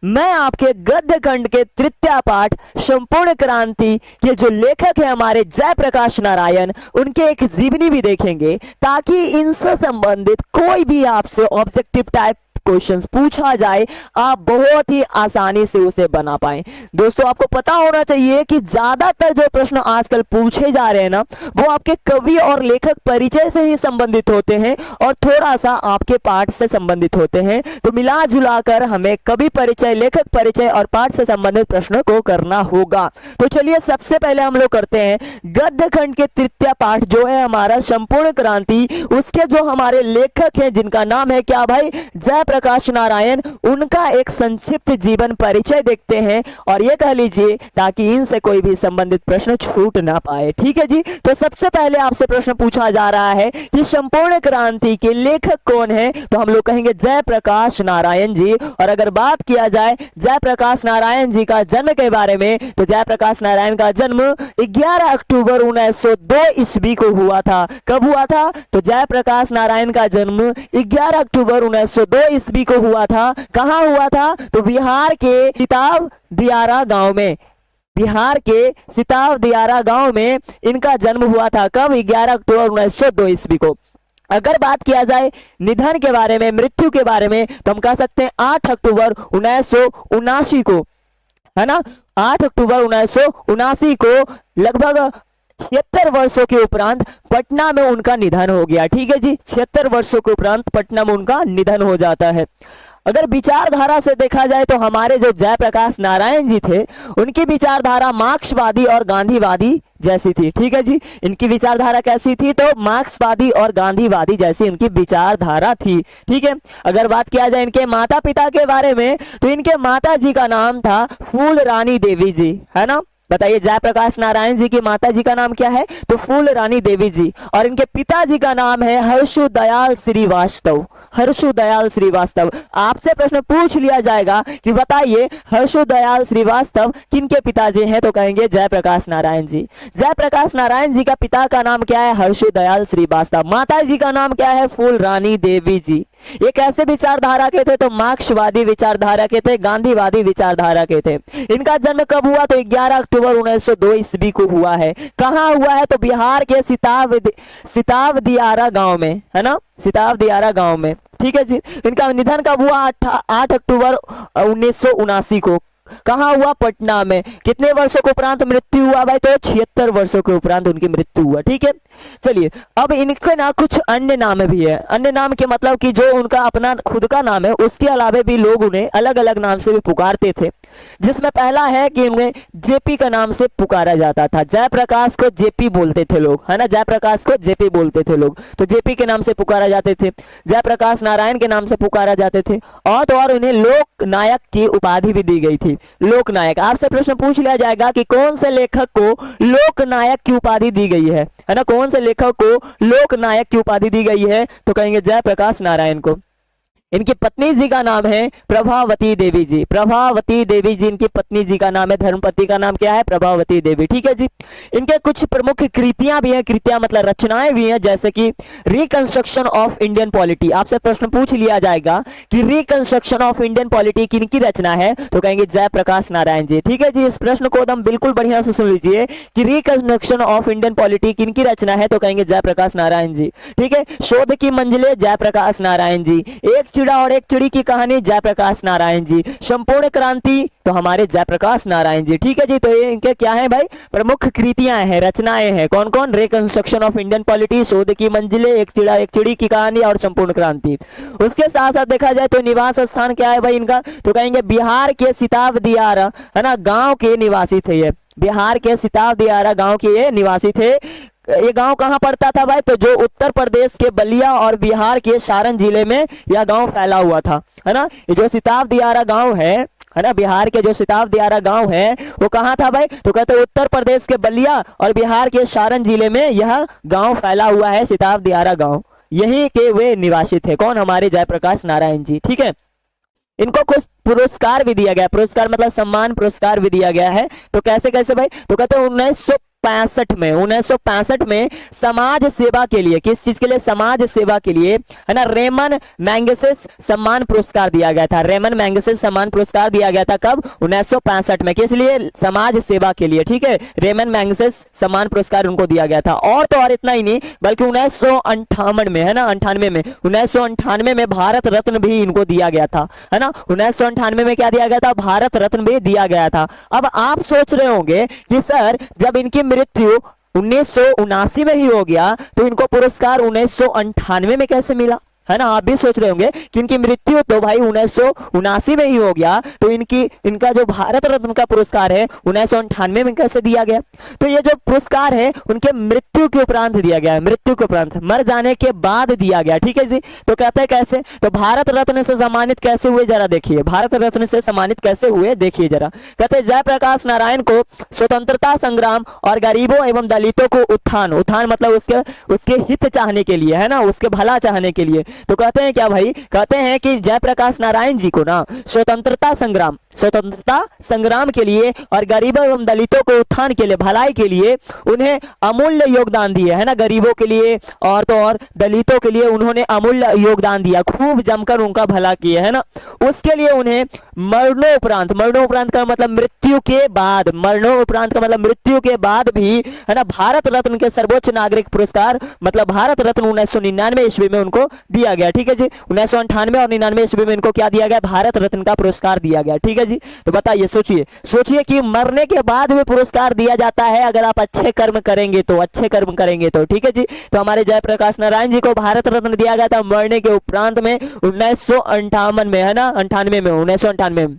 मैं आपके गद्य खंड के तृतीय पाठ संपूर्ण क्रांति के जो लेखक है हमारे जयप्रकाश नारायण, उनके एक जीवनी भी देखेंगे ताकि इनसे संबंधित कोई भी आपसे ऑब्जेक्टिव टाइप क्वेश्चंस पूछा जाए आप बहुत ही आसानी से उसे बना पाएं। दोस्तों आपको पता होना चाहिए कि ज्यादातर जो प्रश्न आजकल पूछे जा रहे हैं ना, वो आपके कवि और लेखक परिचय से ही संबंधित होते हैं और थोड़ा सा आपके पाठ से संबंधित होते हैं। तो मिला जुला कर हमें कवि परिचय, लेखक परिचय और पाठ से संबंधित प्रश्नों को करना होगा। तो चलिए सबसे पहले हम लोग करते हैं गद्य खंड के तृतीय पाठ जो है हमारा संपूर्ण क्रांति, उसके जो हमारे लेखक हैं जिनका नाम है क्या भाई, जयप्रकाश नारायण, उनका एक संक्षिप्त जीवन परिचय देखते हैं और ये कह लीजिए ताकि इनसे कोई भी संबंधित प्रश्न छूट ना पाए। ठीक है जी। तो सबसे पहले आपसे प्रश्न पूछा जा रहा है कि संपूर्ण क्रांति के लेखक कौन है, तो हम लोग कहेंगे जयप्रकाश नारायण जी। और अगर बात किया जाए जयप्रकाश नारायण जी का जन्म के बारे में, तो जयप्रकाश नारायण का जन्म 11 अक्टूबर 1902 ईस्वी को हुआ था। कब हुआ था, तो जयप्रकाश नारायण का जन्म 11 अक्टूबर 1902 ईस्वी को हुआ था। कहां हुआ था, तो बिहार के सिताव दियारा गांव में, बिहार के सिताव दियारा गांव में इनका जन्म हुआ था। कब, 11 अक्टूबर 1902 ईस्वी को। अगर बात किया जाए निधन के बारे में, मृत्यु के बारे में, तो हम कह सकते हैं 8 अक्टूबर 1979 को, है ना, 8 अक्टूबर 1979 को लगभग 76 वर्षों के उपरांत पटना में उनका निधन हो गया। ठीक है जी, 76 वर्षों के उपरांत पटना में उनका निधन हो जाता है। अगर विचारधारा से देखा जाए तो हमारे जो जयप्रकाश नारायण जी थे, उनकी विचारधारा मार्क्सवादी और गांधीवादी जैसी थी। ठीक है जी, इनकी विचारधारा कैसी थी, तो मार्क्सवादी और गांधीवादी जैसी इनकी विचारधारा थी। ठीक है। अगर बात किया जाए इनके माता पिता के बारे में, तो इनके माता जी का नाम था फूल रानी देवी जी, है ना। बताइए जयप्रकाश नारायण जी की माता जी का नाम क्या है, तो फूल रानी देवी जी। और इनके पिताजी का नाम है हर्षु दयाल श्रीवास्तव, हर्षु दयाल श्रीवास्तव। आपसे प्रश्न पूछ लिया जाएगा कि बताइए हर्षु दयाल श्रीवास्तव किनके पिताजी हैं, तो कहेंगे जयप्रकाश नारायण जी। जयप्रकाश नारायण जी का पिता का नाम क्या है, हर्षु दयाल श्रीवास्तव। माता जी का नाम क्या है, फूल रानी देवी जी। ये कैसे विचारधारा के थे, तो मार्क्सवादी विचारधारा के थे, गांधीवादी विचारधारा के थे। इनका जन्म कब हुआ, तो 11 अक्टूबर 1902 ईस्वी को हुआ है। कहाँ हुआ है, तो बिहार के सिताव दियारा गांव में, है ना, सिताव दियारा गांव में। ठीक है जी। इनका निधन कब हुआ, 8 अक्टूबर 1979 को। कहाँ हुआ, पटना में। कितने वर्षों के उपरांत मृत्यु हुआ भाई, तो 76 वर्षों के उपरांत उनकी मृत्यु हुआ। ठीक है। चलिए अब इनके ना कुछ अन्य नाम भी है। अन्य नाम के मतलब कि जो उनका अपना खुद का नाम है, उसके अलावा भी लोग उन्हें अलग अलग नाम से भी पुकारते थे। जिसमें पहला है कि उन्हें जेपी का नाम से पुकारा जाता था। जयप्रकाश को जेपी बोलते थे लोग, है ना, जयप्रकाश को जेपी बोलते थे लोग, तो जेपी के नाम से पुकारा जाते थे। जयप्रकाश नारायण के नाम से पुकारा जाते थे। और तो और उन्हें लोक नायक की उपाधि भी दी गई थी। लोकनायक। आपसे प्रश्न पूछ लिया जाएगा कि कौन से लेखक को लोकनायक की उपाधि दी गई है ना, कौन से लेखक को लोकनायक की उपाधि दी गई है, तो कहेंगे जयप्रकाश नारायण को। इनकी पत्नी जी का नाम है प्रभावती देवी जी। प्रभावती देवी जी इनकी पत्नी जी का नाम है। धर्मपति का नाम क्या है, प्रभावती देवी। ठीक है जी। इनके कुछ प्रमुख कृतियां भी हैं, कृतियां मतलब रचनाएं भी हैं, जैसे कि रिकंस्ट्रक्शन ऑफ इंडियन पॉलिटी। आपसे प्रश्न पूछ लिया जाएगा कि रिकंस्ट्रक्शन ऑफ इंडियन पॉलिटी किनकी रचना है, तो कहेंगे जयप्रकाश नारायण जी। ठीक है जी। इस प्रश्न को एकदम बिल्कुल बढ़िया से सुन लीजिए कि रिकंस्ट्रक्शन ऑफ इंडियन पॉलिटी किनकी रचना है, तो कहेंगे जयप्रकाश नारायण जी। ठीक है। शोध की मंजिलें, जयप्रकाश नारायण जी। एक चिड़ा और एक चिड़ी की कहानी, जयप्रकाश नारायण जी। संपूर्ण क्रांति, तो हमारे जयप्रकाश नारायण जी। ठीक है जी। तो ये इनके क्या है भाई, प्रमुख कृतियां हैं, रचनाएं हैं। कौन कौन, रिकंस्ट्रक्शन ऑफ इंडियन पॉलिटी, शोध की मंजिलें, एक चिड़ा एक चिड़ी की कहानी और संपूर्ण क्रांति। उसके साथ साथ देखा जाए तो निवास स्थान क्या है भाई इनका, तो कहेंगे बिहार के सिताव दियारा, है ना, गांव के निवासी थे ये। बिहार के सिताव दियारा गांव के ये निवासी थे। ये गांव कहां पड़ता था भाई, तो जो उत्तर प्रदेश के बलिया और बिहार के सारण जिले में यह गांव फैला हुआ था, है ना। ये जो सिताव दियारा गांव है ना, बिहार के जो सिताव दियारा गांव है वो कहां था भाई, तो कहते हैं उत्तर प्रदेश के बलिया और बिहार के सारण जिले में यह गांव फैला हुआ है, सिताव दियारा गांव। यही के वे निवासी थे। कौन, हमारे जयप्रकाश नारायण जी। ठीक है। इनको कुछ पुरस्कार भी दिया गया, पुरस्कार मतलब सम्मान पुरस्कार भी दिया गया है। तो कैसे कैसे भाई, तो कहते हैं 1965 में 1965 में समाज सेवा के लिए, किस चीज के लिए? समाज सेवा के लिए, है ना, रेमन मैग्सेसे सम्मान पुरस्कार दिया गया था। रेमन मैग्सेसे सम्मान पुरस्कार दिया गया था कब? 1965 में। किस लिए? समाज सेवा के लिए, ठीक है। रेमन मैग्सेसे सम्मान पुरस्कार उनको दिया गया था। और तो और इतना ही नहीं, बल्कि 1958 में, है ना, 1998 में भारत रत्न भी इनको दिया गया था, है ना। 1998 में क्या दिया गया था? भारत रत्न भी दिया गया था। अब आप सोच रहे होंगे कि सर जब इनकी मृत्यु 1979 में ही हो गया तो इनको पुरस्कार 1998 में कैसे मिला, है ना। आप भी सोच रहे होंगे कि इनकी मृत्यु तो भाई 1979 में ही हो गया, तो इनका जो भारत रत्न का पुरस्कार है 1998 में कैसे दिया गया? तो ये जो पुरस्कार है उनके मृत्यु के उपरांत दिया गया है, मृत्यु के उपरांत, मर जाने के बाद दिया गया, ठीक है जी। तो कहते हैं कैसे? तो भारत रत्न से सम्मानित कैसे हुए जरा देखिए, भारत रत्न से सम्मानित कैसे हुए देखिए जरा। कहते हैं जयप्रकाश नारायण को स्वतंत्रता संग्राम और गरीबों एवं दलितों को उत्थान मतलब उसके हित चाहने के लिए, है ना, उसके भला चाहने के लिए। तो कहते हैं क्या भाई? कहते हैं कि जयप्रकाश नारायण जी को ना स्वतंत्रता संग्राम के लिए और गरीबों एवं दलितों को उत्थान के लिए, भलाई के लिए उन्हें अमूल्य योगदान दिए, है ना। गरीबों के लिए और तो और दलितों के लिए उन्होंने अमूल्य योगदान दिया, खूब जमकर उनका भला किया, है ना। उसके लिए उन्हें मरणोपरांत का मतलब मृत्यु के बाद, मरणोपरांत का मतलब मृत्यु के बाद भी, है ना, भारत रत्न के सर्वोच्च नागरिक पुरस्कार मतलब भारत रत्न 1999 ईस्वी में उनको दिया गया, ठीक है जी। 1998 और 99 ईस्वी में इनको क्या दिया गया? भारत रत्न का पुरस्कार दिया गया, ठीक है जी। तो बताइए, सोचिए कि मरने के बाद भी पुरस्कार दिया जाता है अगर आप अच्छे कर्म करेंगे तो, ठीक है जी। तो हमारे जयप्रकाश नारायण जी को भारत रत्न दिया गया था मरने के उपरांत में 1958 में, है ना, 1998 में।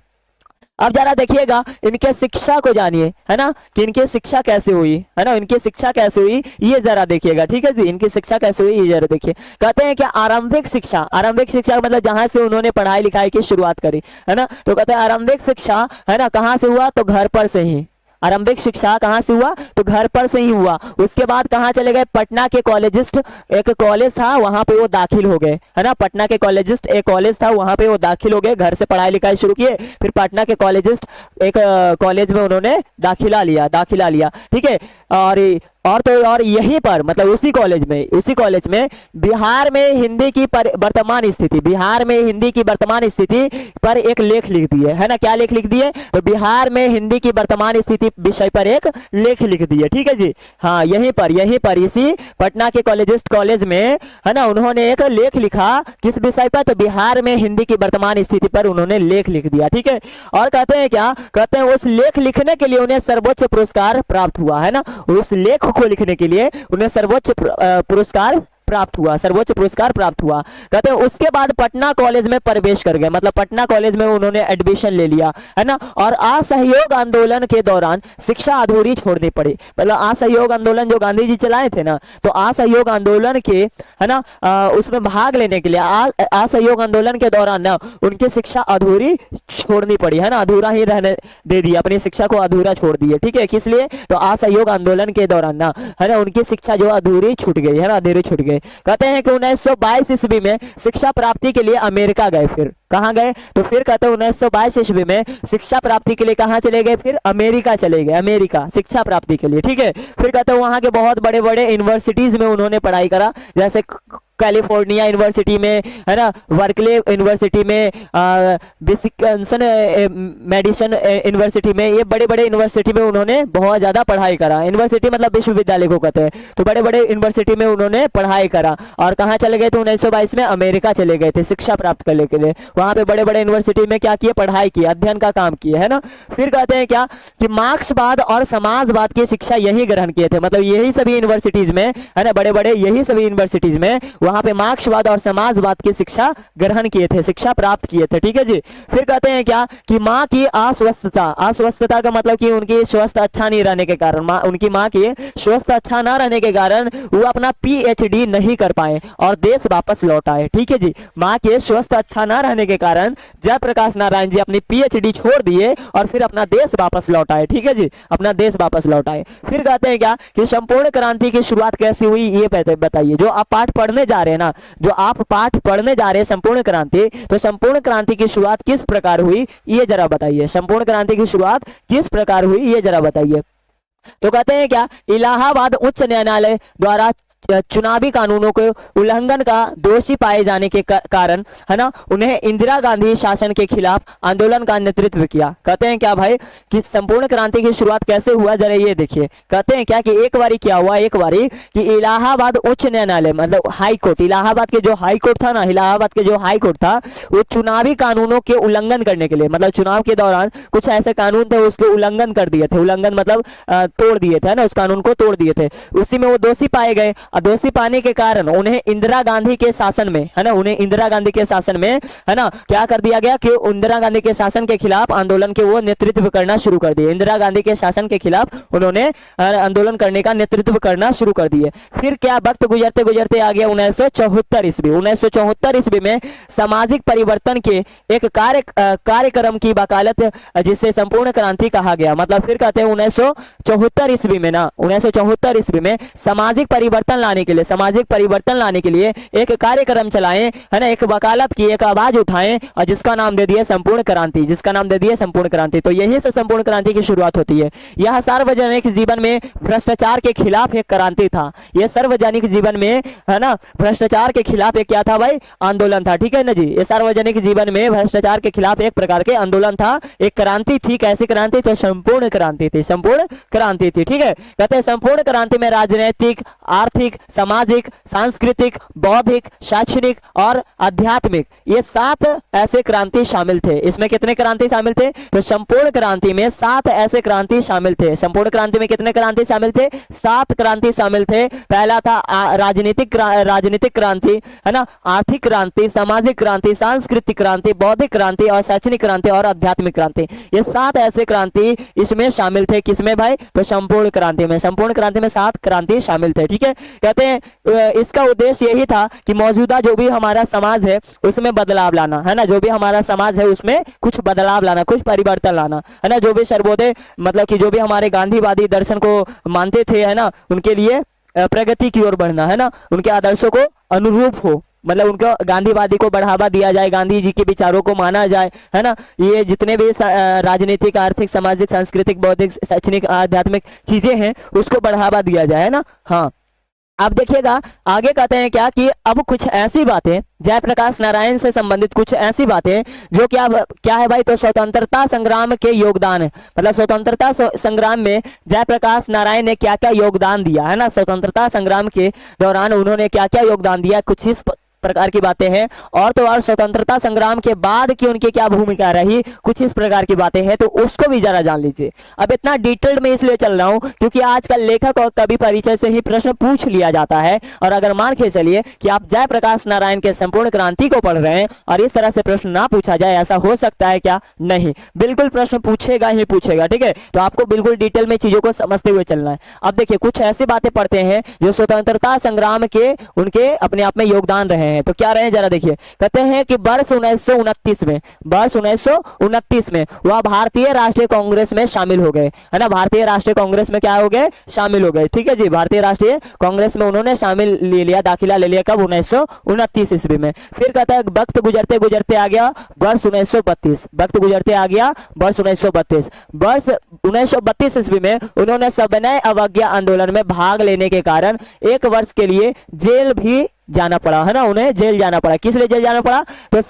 अब जरा देखिएगा इनके शिक्षा को जानिए, है ना, कि इनकी शिक्षा कैसे हुई, है ना, इनकी शिक्षा कैसे हुई ये जरा देखिएगा, ठीक है जी। इनकी शिक्षा कैसे हुई ये जरा देखिए। कहते हैं कि आरंभिक शिक्षा मतलब जहां से उन्होंने पढ़ाई लिखाई की शुरुआत करी, है ना। तो कहते हैं आरंभिक शिक्षा, है ना, कहां से हुआ? तो घर पर से ही। आरंभिक शिक्षा कहां से हुआ? तो घर पर से ही हुआ। उसके बाद कहां चले गए? पटना के कॉलेजिस्ट, एक कॉलेज था वहां पे वो दाखिल हो गए, है ना। पटना के कॉलेजिस्ट एक कॉलेज था वहां पे वो दाखिल हो गए, घर से पढ़ाई लिखाई शुरू किए, फिर पटना के कॉलेजिस्ट एक कॉलेज में उन्होंने दाखिला लिया, ठीक है। और यहीं पर मतलब उसी कॉलेज में बिहार में हिंदी की वर्तमान स्थिति पर एक लेख लिख दिए, है ना। क्या लेख लिख दिए? तो बिहार में हिंदी की वर्तमान स्थिति विषय पर एक लेख लिख दिए, ठीक है जी। हाँ, यहीं पर इसी पटना के कॉलेज में, है ना, उन्होंने एक लेख लिखा, किस विषय पर? तो बिहार में हिंदी की वर्तमान स्थिति पर उन्होंने लेख लिख दिया, ठीक है। और कहते हैं क्या? कहते हैं उस लेख लिखने के लिए उन्हें सर्वोच्च पुरस्कार प्राप्त हुआ, है ना। उस लेख को लिखने के लिए उन्हें सर्वोच्च पुरस्कार प्राप्त हुआ। कहते हैं उसके बाद पटना कॉलेज में प्रवेश कर गए, मतलब पटना कॉलेज में उन्होंने एडमिशन ले लिया, है ना। और असहयोग आंदोलन के दौरान शिक्षा अधूरी छोड़नी पड़ी, मतलब असहयोग आंदोलन जो गांधी जी चलाए थे ना, तो असहयोग आंदोलन के, है ना, उसमें भाग लेने के लिए असहयोग आंदोलन के दौरान ना उनकी शिक्षा अधूरी छोड़नी पड़ी, है ना, अधूरा ही रहने दे दिया, अपनी शिक्षा को अधूरा छोड़ दिए, ठीक है। किस लिए? तो असहयोग आंदोलन के दौरान ना, है ना, उनकी शिक्षा जो अधूरी छूट गई, है ना, अधूरी छूट गई। कहते हैं कि 1922 ईस्वी में शिक्षा प्राप्ति के लिए अमेरिका गए, फिर कहां गए? तो फिर कहते हैं 1922 ईस्वी में शिक्षा प्राप्ति के लिए कहां चले गए? फिर अमेरिका चले गए, अमेरिका शिक्षा प्राप्ति के लिए, ठीक है। फिर कहते हैं वहां के बहुत बड़े बड़े यूनिवर्सिटीज में उन्होंने पढ़ाई करा, जैसे कैलिफोर्निया यूनिवर्सिटी में, है ना, बर्कले यूनिवर्सिटी में, विस्कॉन्सिन मेडिसन यूनिवर्सिटी में, ये बड़े बड़े यूनिवर्सिटी में उन्होंने बहुत ज्यादा पढ़ाई करा। यूनिवर्सिटी मतलब विश्वविद्यालय को कहते हैं, तो बड़े बड़े यूनिवर्सिटी में उन्होंने पढ़ाई करा। और कहाँ चले गए थे? 1922 में अमेरिका चले गए थे शिक्षा प्राप्त करने के लिए। वहां पे बड़े बड़े यूनिवर्सिटी में क्या किए? पढ़ाई की, अध्ययन का काम किए, है ना। फिर कहते हैं क्या कि मार्क्सवाद और समाजवाद की शिक्षा यही ग्रहण किए थे, मतलब यही सभी यूनिवर्सिटीज में, है ना, बड़े बड़े यही सभी यूनिवर्सिटीज में वहां पे मार्क्सवाद और समाजवाद की शिक्षा ग्रहण किए थे, शिक्षा प्राप्त किए थे, ठीक है जी। फिर कहते हैं क्या कि माँ की अस्वस्थता का मतलब कि उनकी स्वास्थ्य अच्छा नहीं रहने के कारण, उनकी माँ की स्वास्थ्य अच्छा ना रहने के कारण वो अपना पीएचडी नहीं कर पाए और देश वापस लौट आए, ठीक है जी। माँ के स्वास्थ्य अच्छा ना रहने के कारण जयप्रकाश नारायण जी अपनी पीएचडी छोड़ दिए और फिर अपना देश वापस लौट आए, ठीक है जी, अपना देश वापस लौट आए। फिर कहते हैं क्या कि संपूर्ण क्रांति की शुरुआत कैसे हुई ये बताइए। जो आप पाठ पढ़ने जा रहे हैं ना, जो आप पाठ पढ़ने जा रहे हैं संपूर्ण क्रांति, तो संपूर्ण क्रांति की शुरुआत किस प्रकार हुई ये जरा बताइए। संपूर्ण क्रांति की शुरुआत किस प्रकार हुई ये जरा बताइए। तो कहते हैं क्या, इलाहाबाद उच्च न्यायालय द्वारा चुनावी कानूनों के उल्लंघन का दोषी पाए जाने के कारण, है ना, उन्हें इंदिरा गांधी शासन के खिलाफ आंदोलन का नेतृत्व किया। कहते हैं क्या भाई कि संपूर्ण क्रांति की शुरुआत कैसे हुआ, जरा ये देखिए। कहते हैं क्या कि एक बारी क्या हुआ, एक बारी कि इलाहाबाद उच्च न्यायालय मतलब हाई कोर्ट, इलाहाबाद के जो हाई कोर्ट था ना, इलाहाबाद के जो हाई कोर्ट था, वो चुनावी कानूनों के उल्लंघन करने के लिए, मतलब चुनाव के दौरान कुछ ऐसे कानून थे उसके उल्लंघन कर दिए थे, उल्लंघन मतलब तोड़ दिए थे ना, उस कानून को तोड़ दिए थे, उसी में वो दोषी पाए गए। दोषी पाने के कारण उन्हें इंदिरा गांधी के शासन में, है ना, उन्हें इंदिरा गांधी के शासन में, है ना, क्या कर दिया गया कि इंदिरा गांधी के शासन के खिलाफ आंदोलन के वो नेतृत्व करना शुरू कर दिए। इंदिरा गांधी के शासन के खिलाफ उन्होंने आंदोलन करने का नेतृत्व करना शुरू कर दिए। फिर क्या, वक्त गुजरते गुजरते आ गया 1974 ईस्वी। 1974 ईस्वी में सामाजिक परिवर्तन के एक कार्यक्रम की वकालत, जिसे संपूर्ण क्रांति कहा गया। मतलब फिर कहते हैं 1974 ईस्वी में ना, 1974 ईस्वी में सामाजिक परिवर्तन लाने के लिए, सामाजिक परिवर्तन लाने के लिए एक कार्यक्रम चलाएं, है ना, एक वकालत की, एक आवाज उठाएं, और जिसका नाम दे दिया संपूर्ण क्रांति, जिसका नाम दे दिया संपूर्ण क्रांति। तो यही से संपूर्ण क्रांति की शुरुआत होती है। यह सार्वजनिक जीवन में भ्रष्टाचार के खिलाफ एक क्रांति था। यह सार्वजनिक जीवन में, है ना, भ्रष्टाचार के खिलाफ एक क्या था भाई, आंदोलन था। ठीक है ना जी, ये सार्वजनिक जीवन में भ्रष्टाचार के खिलाफ एक प्रकार के आंदोलन था, एक क्रांति थी। कैसी क्रांति? तो संपूर्ण क्रांति थी, संपूर्ण क्रांति थी। ठीक है, कहते हैं संपूर्ण क्रांति में राजनीतिक, आर्थिक, सामाजिक, सांस्कृतिक, बौद्धिक, शैक्षणिक और आध्यात्मिक, ये 7 ऐसे क्रांति शामिल थे। इसमें कितने क्रांति शामिल थे? तो संपूर्ण क्रांति में 7 ऐसे क्रांति शामिल थे। संपूर्ण क्रांति में कितने क्रांति शामिल थे? 7 क्रांति शामिल थे। पहला था राजनीतिक क्रांति, है ना, आर्थिक क्रांति, सामाजिक क्रांति, सांस्कृतिक क्रांति, बौद्धिक क्रांति और शैक्षणिक क्रांति और आध्यात्मिक क्रांति। ये 7 ऐसे क्रांति इसमें शामिल थे। किसमें भाई? तो संपूर्ण क्रांति में। संपूर्ण क्रांति में 7 क्रांति शामिल थे। ठीक है, कहते हैं इसका उद्देश्य यही था कि मौजूदा जो भी हमारा समाज है उसमें बदलाव लाना, है ना, जो भी हमारा समाज है उसमें कुछ बदलाव लाना, कुछ परिवर्तन लाना, है ना, जो भी सर्वोदय मतलब कि जो भी हमारे गांधीवादी दर्शन को मानते थे, है ना, उनके लिए प्रगति की ओर बढ़ना, है ना, उनके आदर्शों को अनुरूप हो, मतलब उनको गांधीवादी को बढ़ावा दिया जाए, गांधी जी के विचारों को माना जाए, है ना, ये जितने भी राजनीतिक, आर्थिक, सामाजिक, सांस्कृतिक, बौद्धिक, शैक्षणिक, आध्यात्मिक चीजें हैं उसको बढ़ावा दिया जाए, है ना। हाँ, अब देखिएगा आगे कहते हैं क्या कि अब कुछ ऐसी बातें, जयप्रकाश नारायण से संबंधित कुछ ऐसी बातें जो क्या है भाई, तो स्वतंत्रता संग्राम के योगदान है। मतलब स्वतंत्रता संग्राम में जयप्रकाश नारायण ने क्या क्या योगदान दिया, है ना, स्वतंत्रता संग्राम के दौरान उन्होंने क्या क्या योगदान दिया, कुछ इस प्रकार की बातें हैं। और तो और स्वतंत्रता संग्राम के बाद की उनकी क्या भूमिका रही, कुछ इस प्रकार की बातें हैं, तो उसको भी जरा जान लीजिए। अब इतना डिटेल्ड में इसलिए चल रहा हूं क्योंकि आजकल लेखक और कवि परिचय से ही प्रश्न पूछ लिया जाता है। और अगर मान के चलिए कि आप जयप्रकाश नारायण के संपूर्ण क्रांति को पढ़ रहे हैं और इस तरह से प्रश्न ना पूछा जाए, ऐसा हो सकता है क्या? नहीं, बिल्कुल प्रश्न पूछेगा ही पूछेगा। ठीक है, तो आपको बिल्कुल डिटेल में चीजों को समझते हुए चलना है। अब देखिए कुछ ऐसी बातें पढ़ते हैं जो स्वतंत्रता संग्राम के उनके अपने आप में योगदान रहे हैं। तो क्या रहे जरा देखिए, कहते हैं कि वर्ष 1929 में, वर्ष 1929 में वह भारतीय राष्ट्रीय कांग्रेस में शामिल हो गए, है ना, भारतीय राष्ट्रीय कांग्रेस में क्या हो गए? शामिल हो गए। ठीक है जी, भारतीय राष्ट्रीय कांग्रेस में उन्होंने शामिल ले लिया, दाखिला ले लिया। कब? 1929 ईस्वी में। फिर कहता है वक्त गुजरते गुजरते आ गया वर्ष 1932, वक्त गुजरते आ गया वर्ष 1932। वर्ष 1932 ईस्वी में उन्होंने सविनय अवज्ञा आंदोलन में भाग लेने के कारण 1 वर्ष के लिए जेल भी जाना पड़ा, है ना, उन्हें जेल जाना पड़ा। किस लिए जेल जाना पड़ा? तो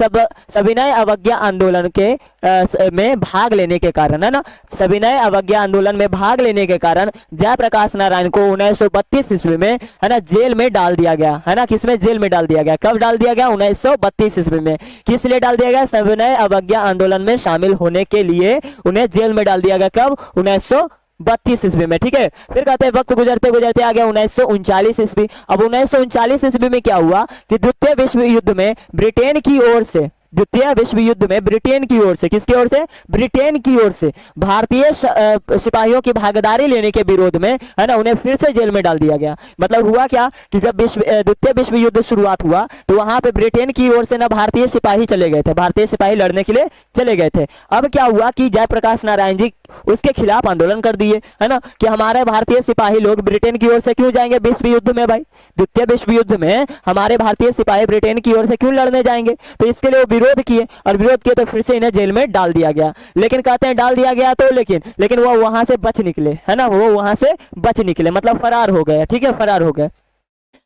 सविनय अवज्ञा आंदोलन के में भाग लेने के कारण, है ना, सविनय अवज्ञा आंदोलन में भाग लेने के कारण जयप्रकाश नारायण को 1932 ईस्वी में, है ना, जेल में डाल दिया गया, है ना। किसमें? जेल में डाल दिया गया। कब डाल दिया गया? 1932 ईस्वी में। किस लिए डाल दिया गया? सविनय अवज्ञा आंदोलन में शामिल होने के लिए उन्हें जेल में डाल दिया गया। कब? 1932 ईस्वी में। ठीक है, फिर कहते हैं वक्त गुजरते गुजरते आ गया 1939 ईस्वी। अब 1939 ईस्वी में क्या हुआ कि द्वितीय विश्व युद्ध में ब्रिटेन की ओर से, द्वितीय विश्व युद्ध में ब्रिटेन की ओर से, किसकी ओर से? ब्रिटेन की ओर से भारतीय सिपाहियों की भागीदारी लेने के विरोध में, है ना, उन्हें फिर से जेल में डाल दिया गया। मतलब हुआ क्या कि जब द्वितीय विश्व युद्ध शुरुआत हुआ तो वहां पे ब्रिटेन की ओर से ना भारतीय सिपाही चले गए थे, भारतीय सिपाही लड़ने के लिए चले गए थे। अब क्या हुआ कि जयप्रकाश नारायण जी उसके खिलाफ आंदोलन कर दिए, है ना, कि हमारे भारतीय सिपाही लोग ब्रिटेन की ओर से क्यों जाएंगे विश्व युद्ध में भाई, द्वितीय विश्व युद्ध में हमारे भारतीय सिपाही ब्रिटेन की ओर से क्यों लड़ने जाएंगे। तो इसके लिए वो विरोध किए, और विरोध किए तो फिर से इन्हें जेल में डाल दिया गया। लेकिन कहते हैं डाल दिया गया तो लेकिन वो वहां से बच निकले, है ना, वो वहां से बच निकले, मतलब फरार हो गए, ठीक है, फरार हो गए।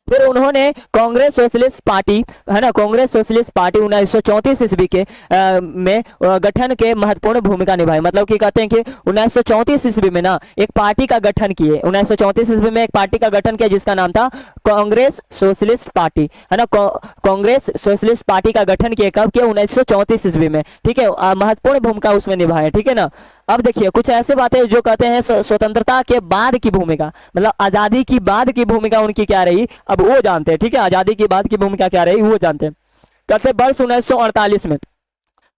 फिर उन्होंने कांग्रेस सोशलिस्ट पार्टी, है ना, कांग्रेस सोशलिस्ट पार्टी 1934 ईस्वी के में गठन के महत्वपूर्ण भूमिका निभाई। मतलब कि कहते हैं कि 1934 ईस्वी में ना एक पार्टी का गठन किए, 1934 ईस्वी में एक पार्टी का गठन किया जिसका नाम था कांग्रेस सोशलिस्ट पार्टी, है ना, कांग्रेस सोशलिस्ट पार्टी का गठन किया कब किया, 1934 ईस्वी में, ठीक है, महत्वपूर्ण भूमिका उसमें निभाए, ठीक है ना। अब देखिए कुछ ऐसे बातें जो कहते हैं स्वतंत्रता के बाद की भूमिका, मतलब आजादी की बाद की भूमिका उनकी क्या रही, अब वो जानते हैं, ठीक है, आजादी की बाद की भूमिका क्या रही वो जानते हैं। कहते हैं वर्ष 1948 में,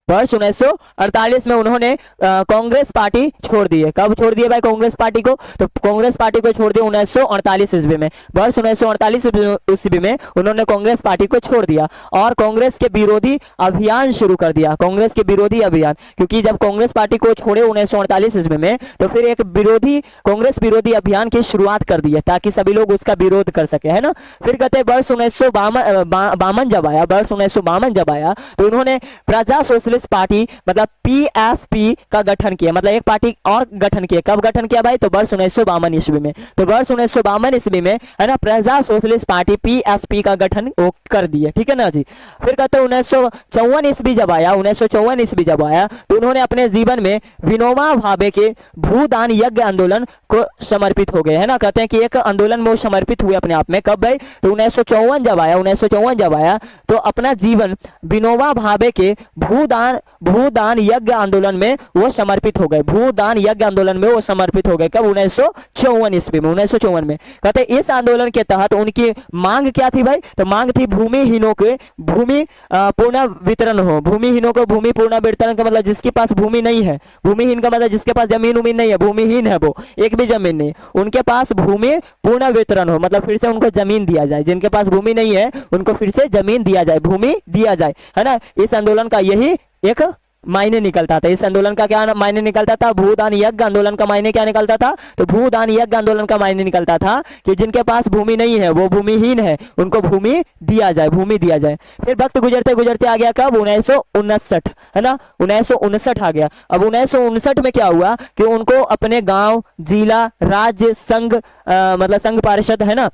वर्ष 1948 में उन्होंने कांग्रेस पार्टी छोड़ दी है। कब छोड़ दिए भाई कांग्रेस पार्टी को, तो कांग्रेस पार्टी को छोड़ दिया 1948 ईस्वी में, वर्ष 1948 ईस्वी में उन्होंने कांग्रेस पार्टी को छोड़ दिया और कांग्रेस के विरोधी अभियान शुरू कर दिया, कांग्रेस के विरोधी अभियान। क्योंकि जब कांग्रेस पार्टी को छोड़े 1948 ईस्वी में तो फिर एक विरोधी कांग्रेस विरोधी अभियान की शुरुआत कर दी है ताकि सभी लोग उसका विरोध कर सके, है ना। फिर कहते हैं वर्ष 1952 जब आया, वर्ष 1952 जब आया तो उन्होंने प्रजा सोशलिस्ट पार्टी मतलब पीएसपी का गठन किया, मतलब एक पार्टी और गठन किया। कब गठन किया भाई, तो वर्ष 1952 ईस्वी में, तो वर्ष 1952 ईस्वी में, है ना, प्रजा सोशलिस्ट पार्टी पीएसपी का गठन वो कर दिया, ठीक है ना जी। फिर कहते हैं 1954 ईस्वी जब आया, 1954 ईस्वी जब आया तो उन्होंने अपने जीवन में विनोबा भावे के भूदान यज्ञ आंदोलन को समर्पित हो गए, है ना। कहते हैं कि एक आंदोलन में वो समर्पित हुए अपने आप में। कब भाई, तो 1954 जब आया, 1954 जब आया तो अपना जीवन विनोबा भावे के भूदान यज्ञ आंदोलन में वो समर्पित हो गए, भूदान यज्ञ आंदोलन में वो समर्पित हो गए। कब, 1954 ईस्वी में, 1954 में। कहते हैं इस आंदोलन के तहत उनकी मांग क्या थी भाई, तो मांग थी भूमिहीनों के भूमि पूर्ण वितरण हो। भूमिहीनों को भूमि पूर्ण वितरण का मतलब जिसके पास भूमि नहीं है, भूमिहीन का मतलब जिसके पास जमीन उमीन नहीं है, भूमिहीन है वो, एक भी जमीन नहीं, उनके पास भूमि पूर्ण वितरण हो, मतलब फिर से उनको जमीन दिया जाए। जिनके पास भूमि नहीं है उनको फिर से जमीन दिया जाए, भूमि दिया जाए, है ना। इस आंदोलन का यही एक मायने निकलता था। इस आंदोलन का क्या मायने निकलता था, भूदान यज्ञ आंदोलन का मायने क्या निकलता था, तो भूदान यज्ञ आंदोलन का मायने निकलता था कि जिनके पास भूमि नहीं है, वो भूमिहीन है, उनको भूमि दिया जाए, भूमि दिया जाए। फिर वक्त गुजरते गुजरते आ गया कब, 1959, है ना, 1959 आ गया। अब 1959 में क्या हुआ कि उनको अपने गांव, जिला, राज्य, संघ मतलब संघ पार्षद, है ना,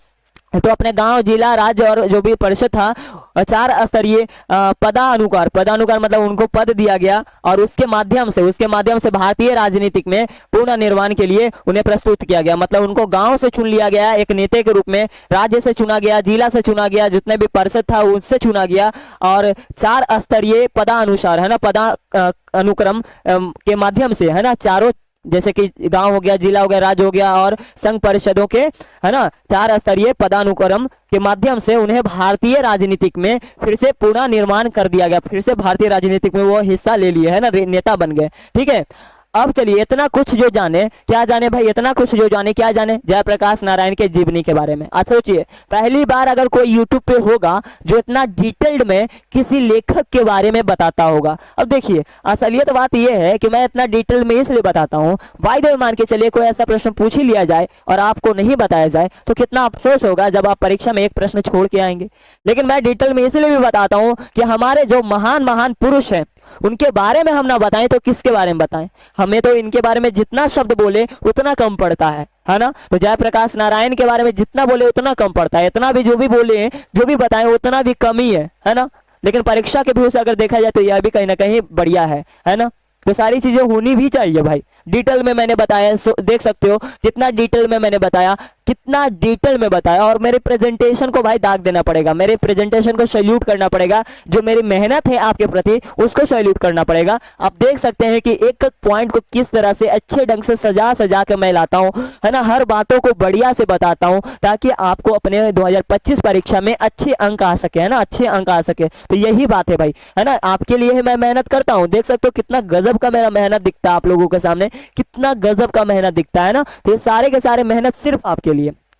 तो अपने गांव, जिला, राज्य और जो भी परिषद था 4 स्तरीय पदानुकार मतलब उनको पद दिया गया और उसके माध्यम से भारतीय राजनीतिक में पूर्ण निर्माण के लिए उन्हें प्रस्तुत किया गया। मतलब उनको गांव से चुन लिया गया एक नेता के रूप में, राज्य से चुना गया, जिला से चुना गया, जितने भी परिषद था उससे चुना गया और 4 स्तरीय पदानुसार, है ना, पदा अनुक्रम के माध्यम से, है ना, चारों जैसे कि गांव हो गया, जिला हो गया, राज्य हो गया और संघ परिषदों के, है ना, 4 स्तरीय पदानुक्रम के माध्यम से उन्हें भारतीय राजनीतिक में फिर से पूर्ण निर्माण कर दिया गया। फिर से भारतीय राजनीतिक में वो हिस्सा ले लिए, है ना, नेता बन गए, ठीक है। अब चलिए इतना कुछ जो जाने, क्या जाने भाई, इतना कुछ जो जाने, क्या जाने, जयप्रकाश नारायण के जीवनी के बारे में। आज सोचिए पहली बार अगर कोई यूट्यूब पे होगा जो इतना डिटेल्ड में किसी लेखक के बारे में बताता होगा। अब देखिए असलियत बात यह है कि मैं इतना डिटेल में इसलिए बताता हूँ, बाय द वे मान के चलिए कोई ऐसा प्रश्न पूछ ही लिया जाए और आपको नहीं बताया जाए तो कितना अफसोस होगा जब आप परीक्षा में एक प्रश्न छोड़ के आएंगे। लेकिन मैं डिटेल में इसलिए भी बताता हूँ कि हमारे जो महान महान पुरुष हैं उनके बारे में हम ना बताएं तो किसके बारे में बताएं। हमें तो इनके बारे में जितना शब्द बोले उतना कम पड़ता है ना। तो जयप्रकाश नारायण के बारे में जितना बोले उतना कम पड़ता है, इतना भी जो भी बोले, जो भी बताएं उतना भी कम ही है ना। लेकिन परीक्षा के व्यू से अगर देखा जाए तो यह भी कहीं ना कहीं बढ़िया है ना। तो सारी चीजें होनी भी चाहिए भाई। डिटेल में मैंने बताया, देख सकते हो कितना डिटेल में मैंने बताया, कितना डिटेल में बताया। और मेरे प्रेजेंटेशन को भाई दाग देना पड़ेगा, मेरे प्रेजेंटेशन को सैल्यूट करना पड़ेगा। जो मेरी मेहनत है आपके प्रति उसको सैल्यूट करना पड़ेगा। आप देख सकते हैं कि एक पॉइंट को किस तरह से अच्छे ढंग से सजा के मैं लाता हूं, है ना। हर बातों को बढ़िया से बताता हूं ताकि आपको अपने 2025 परीक्षा में अच्छे अंक आ सके, है ना, अच्छे अंक आ सके। तो यही बात है भाई, है ना। आपके लिए मैं मेहनत करता हूं, देख सकते हो कितना गजब का मेरा मेहनत दिखता है आप लोगों के सामने, कितना गजब का मेहनत दिखता है ना। तो ये सारे के सारे मेहनत सिर्फ आपके लिए।